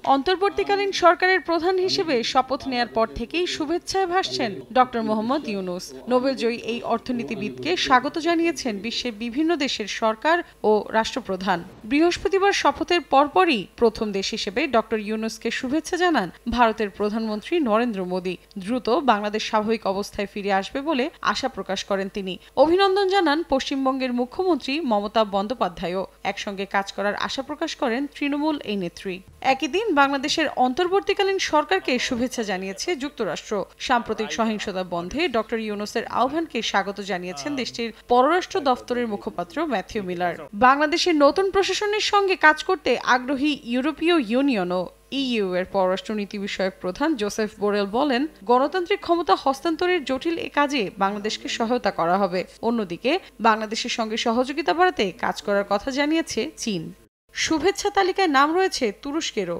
অন্তর্বর্তীকালীন সরকারের প্রধান হিসেবে শপথ নেয়ার পর থেকেই শুভেচ্ছায় ভাসছেন ডক্টর মোহাম্মদ ইউনূস। নোবেলজয়ী এই অর্থনীতিবিদকে স্বাগত জানিয়েছেন বিশ্বের বিভিন্ন দেশের সরকার ও রাষ্ট্রপ্রধান। বৃহস্পতিবার শপথের পরপরই প্রথম দেশ হিসেবে ডক্টর ইউনূসকে শুভেচ্ছা জানান ভারতের প্রধানমন্ত্রী নরেন্দ্র মোদী। দ্রুত বাংলাদেশ স্বাভাবিক অবস্থায় ফিরে আসবে বলে আশা প্রকাশ করেন তিনি। অভিনন্দন জানান পশ্চিমবঙ্গের মুখ্যমন্ত্রী মমতা বন্দ্যোপাধ্যায়ও। একসঙ্গে কাজ করার আশা প্রকাশ করেন তৃণমূল এই নেত্রী। একই দিন বাংলাদেশের অন্তর্বর্তীকালীন সরকারকে শুভেচ্ছা জানিয়েছে যুক্তরাষ্ট্র। সাম্প্রতিক সহিংসতা বন্ধে ডক্টর ইউনূসের আহ্বানকে স্বাগত জানিয়েছেন দেশটির পররাষ্ট্র দফতরের মুখপাত্র ম্যাথিউ মিলার। বাংলাদেশের নতুন প্রশাসনের সঙ্গে কাজ করতে আগ্রহী ইউরোপীয় ইউনিয়নও। ইইউ এর পররাষ্ট্রনীতি বিষয়ক প্রধান জোসেফ বোরেল বলেন, গণতান্ত্রিক ক্ষমতা হস্তান্তরের জটিল এ কাজে বাংলাদেশকে সহায়তা করা হবে। অন্যদিকে বাংলাদেশের সঙ্গে সহযোগিতা বাড়াতে কাজ করার কথা জানিয়েছে চীন। শুভেচ্ছা তালিকায় নাম রয়েছে তুরস্কেরও।